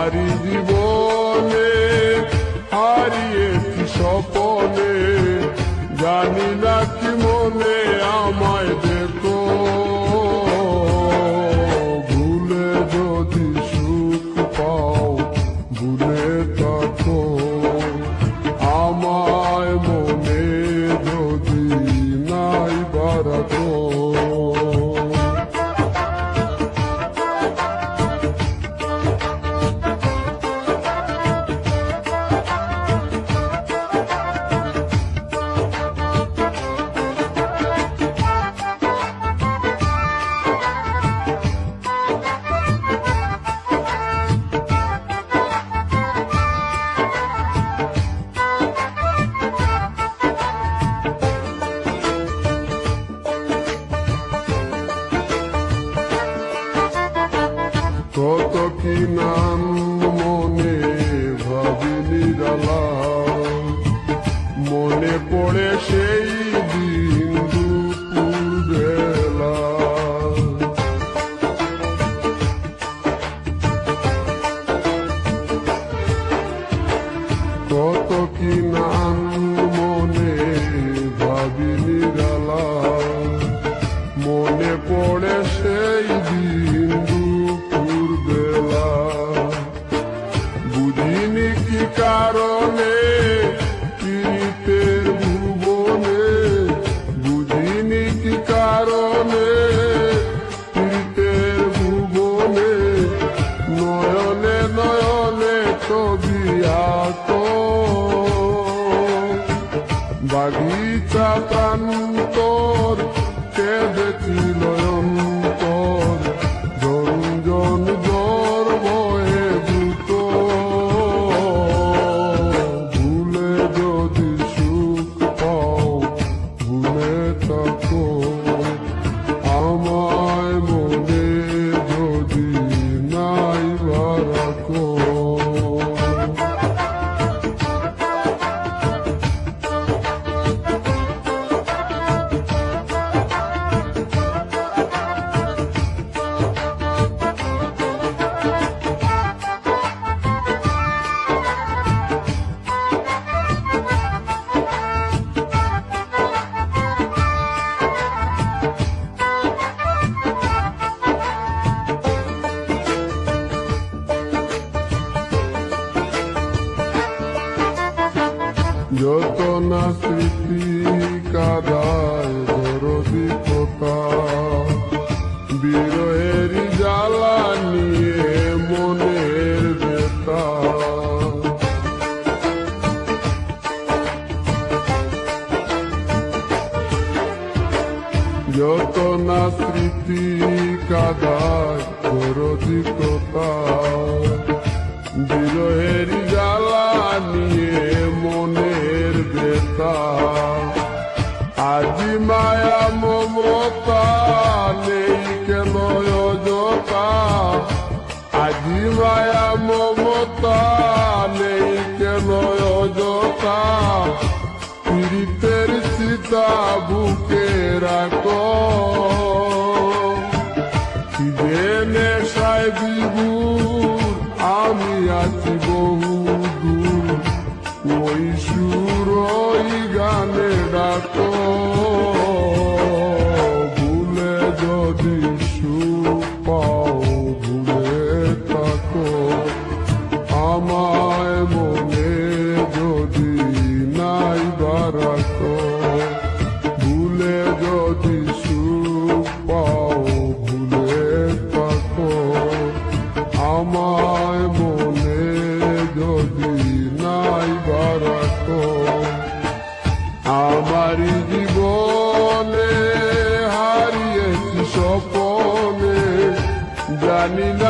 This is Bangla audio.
আমারি জীবনে হারিয়েছি স্বপনে, জানি না কি মনে আমায় দেখো, ভুলে যদি সুখ পাও ভুলে থাকো, আমায় মনে যদি নাই বারাকো। কত কি নাম মনে ভাবি নিরালা, মনে পড়ে সেই দিন দুপুর বেলা, কত কি নাম মনে ভাবি নিরালা, মনে পড়ে সেই দিন দুপুর বেলা, বুঝিনি কি কারণে পীড়িতের ভুবনে, বুঝিনি কি কারণে পীড়িতের ভুবনে, নয়নে নয়নে ছবি আঁকো, বাগিচা প্রান্তর কেঁদেছিল অন্তর, জঞ্জন জ্বর বয়ে দ্রুত, ভুলে যদি সুখ পাও ভুলে থাকো, আমায় মনে যদি নাই বারাকো। যত না স্মৃতি কাদায় দরদি কথা, বিরহের জ্বালা নিয়ে মনের ব্যথা, যত না স্মৃতি কাদায় দরদি কথা, বিরহের জ্বালা নিয়ে মনের ব্যথা, আজি মায়া মমতা নেই কেন অযথা, আজি মায়া মমতা নেই কেন অযথা, পীড়িতের চিতা বুকে রাখো, খিদে নেশায় বিভোর আমি আছি বহু দূর, ওই সুর ওই গানে ডাকো, ভুলে যদি সুখ পাও ভুলে থাকো, আমায় মনে যদি নাই বারাকো, ভুলে যদি সুখ পাও ভুলে থাকো, আমায় মনে যদি নাই বারাকো। আমারি জীবনে হারিয়েছি স্বপনে, জানি না